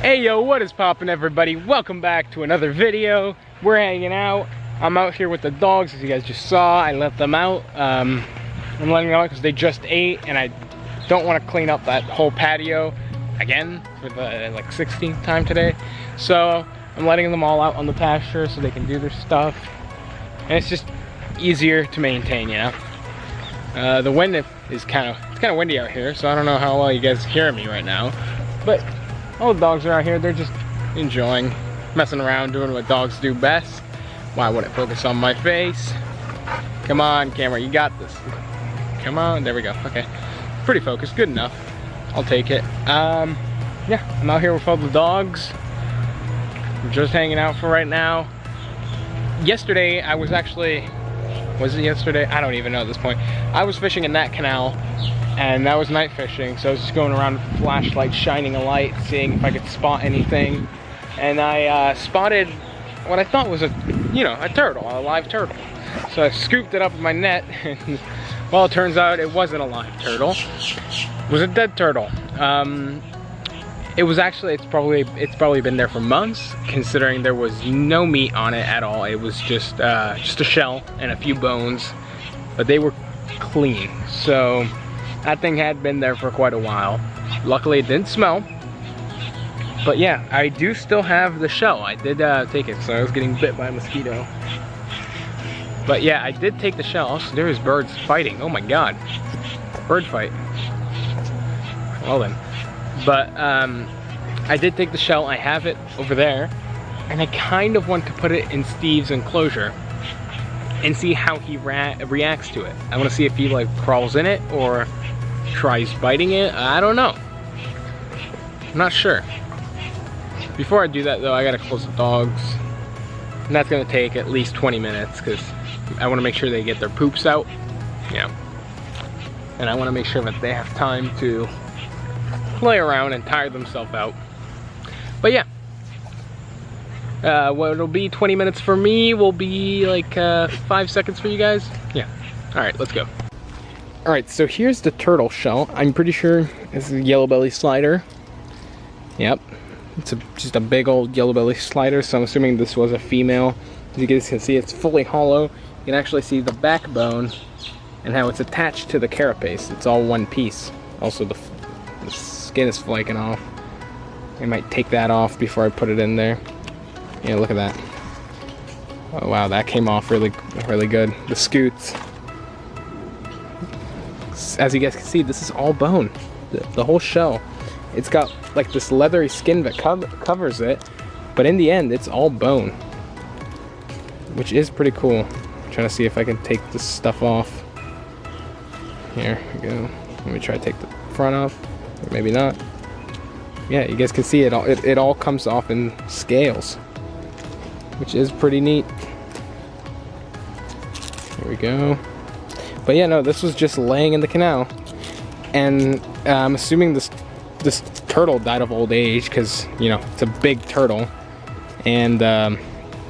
Hey yo, what is poppin' everybody? Welcome back to another video. We're hanging out. I'm out here with the dogs, as you guys just saw. I let them out. I'm letting them out because they just ate, and I don't want to clean up that whole patio again for the like 16th time today. So I'm letting them all out on the pasture so they can do their stuff, and it's just easier to maintain, you know. The wind is kind of windy out here, so I don't know how well you guys hear me right now, but all the dogs are out here. They're just enjoying, messing around, doing what dogs do best. Why would it focus on my face? Come on, camera, you got this. Come on, there we go. Okay, pretty focused, good enough. I'll take it. Yeah, I'm out here with all the dogs. I'm just hanging out for right now. Yesterday, I was actually, was it yesterday? I don't even know at this point. I was fishing in that canal, and that was night fishing, so I was just going around with a flashlight, shining a light, seeing if I could spot anything. And I spotted what I thought was a turtle, a live turtle. So I scooped it up with my net, and well, it turns out it wasn't a live turtle. It was a dead turtle. It was actually, it's probably been there for months, considering there was no meat on it at all. It was just a shell and a few bones, but they were clean. So that thing had been there for quite a while. Luckily it didn't smell. But yeah, I do still have the shell. I did take it, so I was getting bit by a mosquito. But yeah, I did take the shell. Also, there's birds fighting. Oh my god. Bird fight. Well then. But I did take the shell. I have it over there. And I kind of want to put it in Steve's enclosure and see how he reacts to it. I want to see if he like crawls in it or tries biting it. I don't know. I'm not sure. Before I do that though, I gotta close the dogs. And that's gonna take at least 20 minutes because I want to make sure they get their poops out. Yeah. And I want to make sure that they have time to play around and tire themselves out. But yeah. What it'll be 20 minutes for me will be like 5 seconds for you guys. Yeah. Alright, let's go. Alright, so here's the turtle shell. I'm pretty sure this is a yellow belly slider. Yep. It's just a big old yellow belly slider, so I'm assuming this was a female. As you guys can see, it's fully hollow. You can actually see the backbone and how it's attached to the carapace. It's all one piece. Also, the skin is flaking off. I might take that off before I put it in there. Yeah, look at that. Oh wow, that came off really good. The scoots. As you guys can see, this is all bone. The whole shell. It's got like this leathery skin that covers it, but in the end, it's all bone, which is pretty cool. I'm trying to see if I can take this stuff off. Here we go. Let me try to take the front off, or maybe not. Yeah, you guys can see it all. It all comes off in scales, which is pretty neat. Here we go. But yeah, no, this was just laying in the canal, and I'm assuming this turtle died of old age because, you know, it's a big turtle, and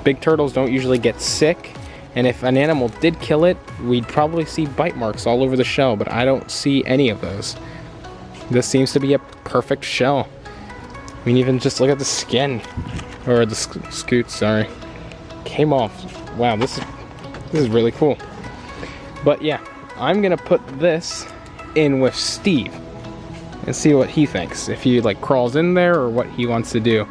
big turtles don't usually get sick, and if an animal did kill it, we'd probably see bite marks all over the shell, but I don't see any of those. This seems to be a perfect shell. I mean, even just look at the skin, or the scoots, sorry, came off. Wow, this is really cool. But yeah, I'm gonna put this in with Steve and see what he thinks, if he like crawls in there or what he wants to do.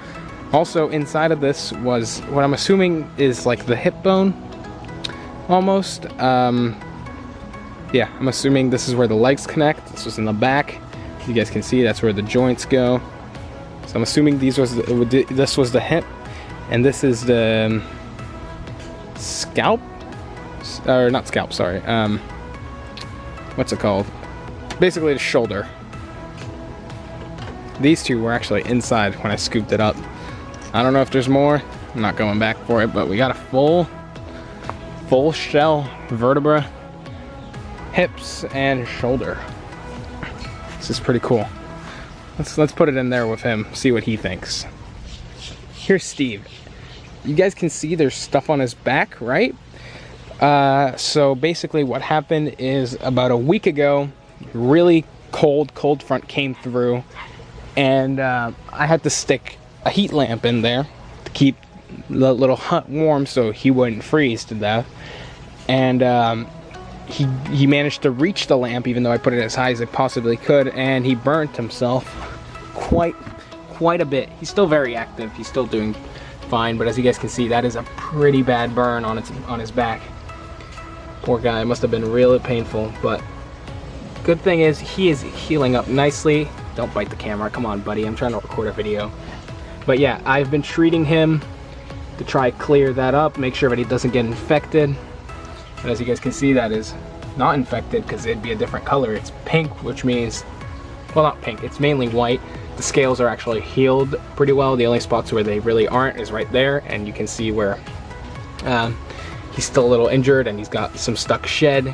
Also, inside of this was what I'm assuming is like the hip bone, almost. Yeah, I'm assuming this is where the legs connect. This was in the back. You guys can see that's where the joints go. So I'm assuming this was the hip, and this is the scalp, or not scalp, sorry. What's it called? Basically the shoulder. These two were actually inside when I scooped it up. I don't know if there's more. I'm not going back for it, but we got a full shell, vertebra, hips, and shoulder. This is pretty cool. Let's put it in there with him, see what he thinks. Here's Steve. You guys can see there's stuff on his back, right? So basically what happened is about a week ago, really cold front came through, and I had to stick a heat lamp in there to keep the little hut warm so he wouldn't freeze to death. And he managed to reach the lamp even though I put it as high as I possibly could, and he burnt himself quite a bit. He's still very active. He's still doing fine, but as you guys can see, that is a pretty bad burn on his back. Poor guy, it must have been really painful, but good thing is he is healing up nicely. Don't bite the camera, come on buddy, I'm trying to record a video. But yeah, I've been treating him to try clear that up, make sure that he doesn't get infected. But as you guys can see, that is not infected because it'd be a different color. It's pink, which means, well, not pink, it's mainly white. The scales are actually healed pretty well. The only spots where they really aren't is right there, and you can see where he's still a little injured and he's got some stuck shed,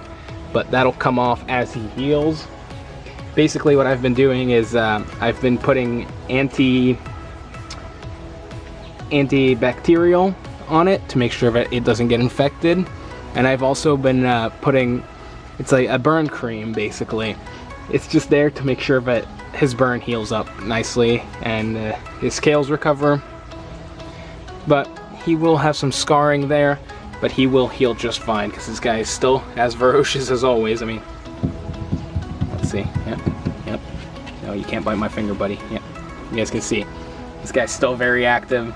but that'll come off as he heals. Basically what I've been doing is I've been putting antibacterial on it to make sure that it doesn't get infected. And I've also been putting, it's like a burn cream basically. It's just there to make sure that his burn heals up nicely and his scales recover. But he will have some scarring there, but he will heal just fine because this guy is still as ferocious as always. I mean, let's see, yep. No, you can't bite my finger, buddy. Yep, you guys can see. This guy's still very active,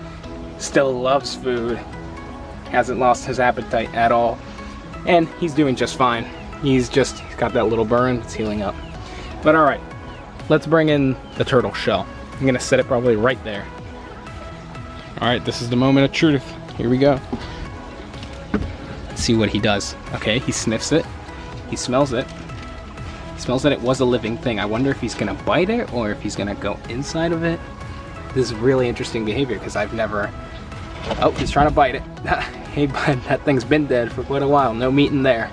still loves food, hasn't lost his appetite at all, and he's doing just fine. He's got that little burn, it's healing up. But all right, let's bring in the turtle shell. I'm gonna set it probably right there. All right, this is the moment of truth. Here we go. Let's see what he does. Okay, he sniffs it. He smells it. He smells that it was a living thing. I wonder if he's gonna bite it or if he's gonna go inside of it. This is really interesting behavior because I've never... Oh, he's trying to bite it. Hey bud, that thing's been dead for quite a while. No meat in there.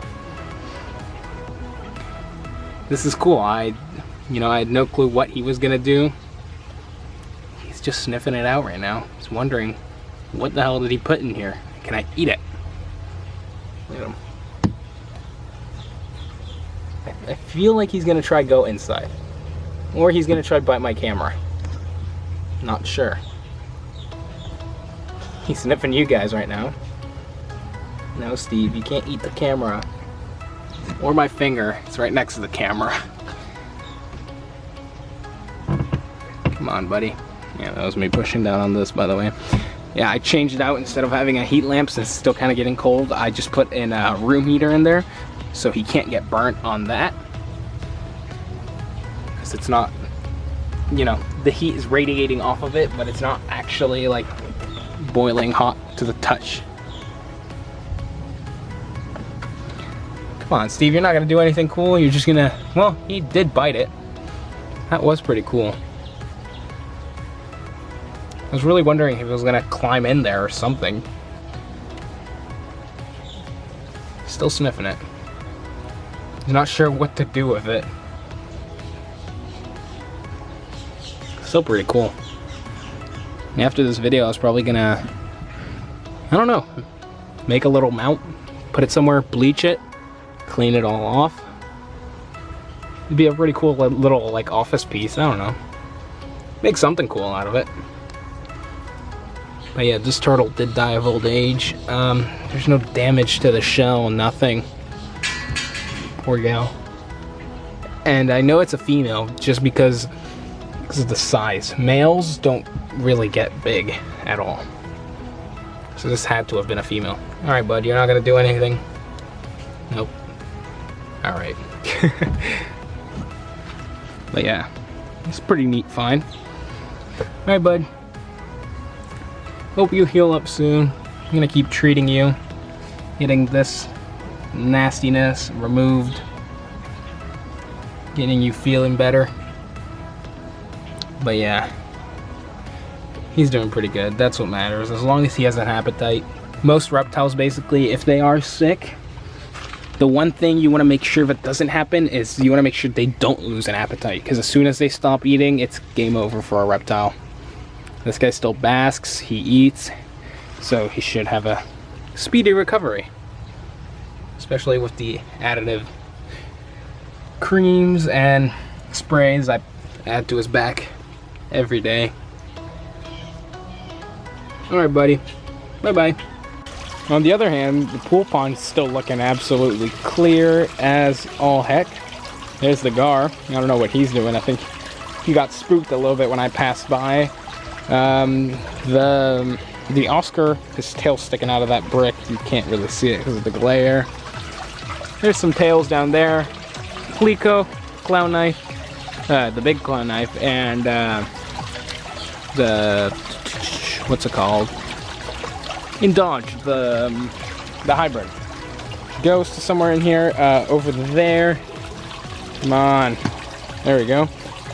This is cool. I had no clue what he was gonna do. He's just sniffing it out right now. He's wondering, what the hell did he put in here? Can I eat it? Look at him. I feel like he's gonna try go inside. Or he's gonna try bite my camera. Not sure. He's sniffing you guys right now. No, Steve, you can't eat the camera. Or my finger. It's right next to the camera. Come on, buddy. Yeah, that was me pushing down on this, by the way. Yeah, I changed it out. Instead of having a heat lamp, since it's still kind of getting cold, I just put in a room heater in there so he can't get burnt on that. Because it's not, the heat is radiating off of it, but it's not actually like boiling hot to the touch. Come on, Steve, you're not gonna do anything cool. You're just gonna, well, he did bite it. That was pretty cool. I was really wondering if he was gonna climb in there or something. Still sniffing it. He's not sure what to do with it. Still pretty cool. And after this video, I was probably gonna, I don't know, make a little mount, put it somewhere, bleach it, clean it all off. It'd be a pretty cool little like office piece. I don't know. Make something cool out of it. But yeah, this turtle did die of old age. There's no damage to the shell, nothing. Poor gal. And I know it's a female just because of the size. Males don't really get big at all. So this had to have been a female. All right, bud, you're not gonna do anything? Nope. All right. But yeah, it's pretty neat find. All right, bud. Hope you heal up soon. I'm gonna keep treating you, getting this nastiness removed, getting you feeling better. But yeah, he's doing pretty good. That's what matters, as long as he has an appetite. Most reptiles, basically, if they are sick, the one thing you want to make sure that doesn't happen is you want to make sure they don't lose an appetite, because as soon as they stop eating, it's game over for a reptile. This guy still basks, he eats, so he should have a speedy recovery. Especially with the additive creams and sprays I add to his back every day. All right, buddy. Bye-bye. On the other hand, the pool pond's still looking absolutely clear as all heck. There's the gar. I don't know what he's doing. I think he got spooked a little bit when I passed by. The Oscar, his tail's sticking out of that brick. You can't really see it because of the glare. There's some tails down there. Fleeco, clown knife, the big clown knife, and the, what's it called? Indulge, the hybrid. Ghost is somewhere in here, over there. Come on. There we go.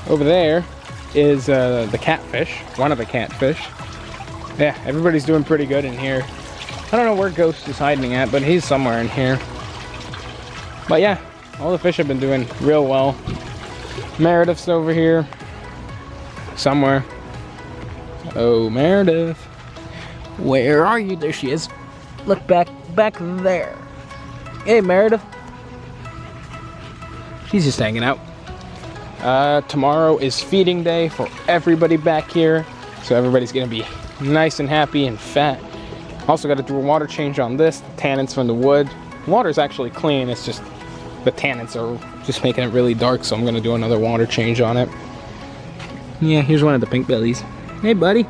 Over there is the catfish, one of the catfish. Yeah, everybody's doing pretty good in here. I don't know where Ghost is hiding at, but he's somewhere in here. But yeah, all the fish have been doing real well. Meredith's over here somewhere. Oh, Meredith. Where are you? There she is. Look back there. Hey, Meredith. She's just hanging out. Tomorrow is feeding day for everybody back here. So everybody's gonna be nice and happy and fat. Also got to do a water change on this. The tannins from the wood. The water's actually clean. It's just the tannins are just making it really dark. So I'm gonna do another water change on it. Yeah, here's one of the pink bellies. Hey, buddy.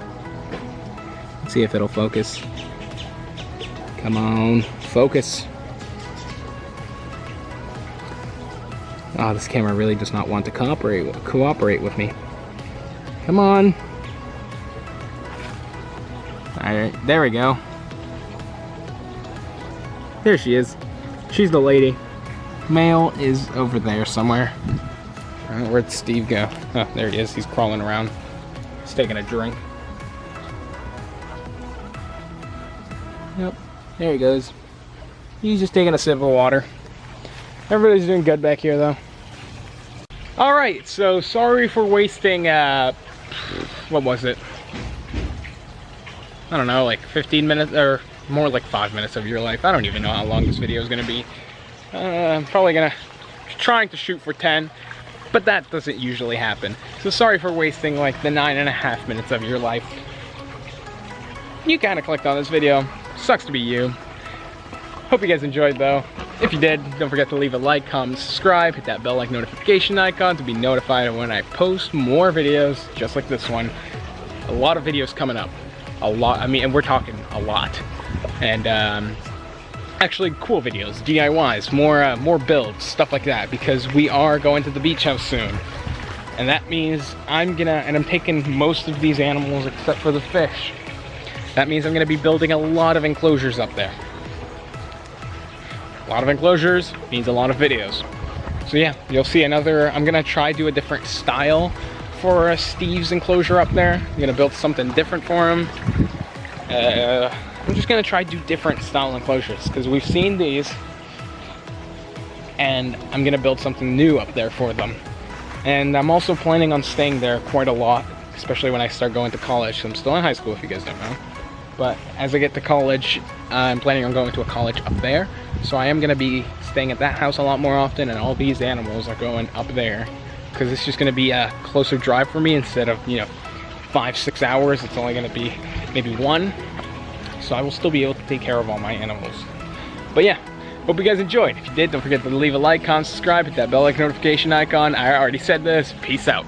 Let's see if it'll focus. Come on, focus. Oh, this camera really does not want to cooperate with me. Come on. Alright, there we go. There she is. She's the lady. Male is over there somewhere. Alright, where'd Steve go? Oh, there he is. He's crawling around. He's taking a drink. Yep, there he goes. He's just taking a sip of water. Everybody's doing good back here, though. Alright, so sorry for wasting, what was it? I don't know, like 15 minutes, or more like 5 minutes of your life. I don't even know how long this video is going to be. I'm probably trying to shoot for 10, but that doesn't usually happen. So sorry for wasting like the 9.5 minutes of your life. You kind of clicked on this video. Sucks to be you. Hope you guys enjoyed though. If you did, don't forget to leave a like, comment, subscribe, hit that bell-like notification icon to be notified of when I post more videos just like this one. A lot of videos coming up. A lot, I mean, and we're talking a lot. And actually cool videos, DIYs, more builds, stuff like that, because we are going to the beach house soon. And that means I'm taking most of these animals except for the fish. That means I'm gonna be building a lot of enclosures up there. A lot of enclosures means a lot of videos. So yeah, you'll see another, I'm gonna try do a different style for Steve's enclosure up there. I'm gonna build something different for him. I'm just gonna try do different style enclosures because we've seen these, and I'm gonna build something new up there for them. And I'm also planning on staying there quite a lot, especially when I start going to college. I'm still in high school if you guys don't know. But as I get to college, I'm planning on going to a college up there. So I am gonna be staying at that house a lot more often, and all these animals are going up there because it's just gonna be a closer drive for me instead of, you know, 5-6 hours. It's only gonna be maybe 1. So I will still be able to take care of all my animals. But yeah, hope you guys enjoyed. If you did, don't forget to leave a like, comment, subscribe, hit that bell-like notification icon. I already said this. Peace out.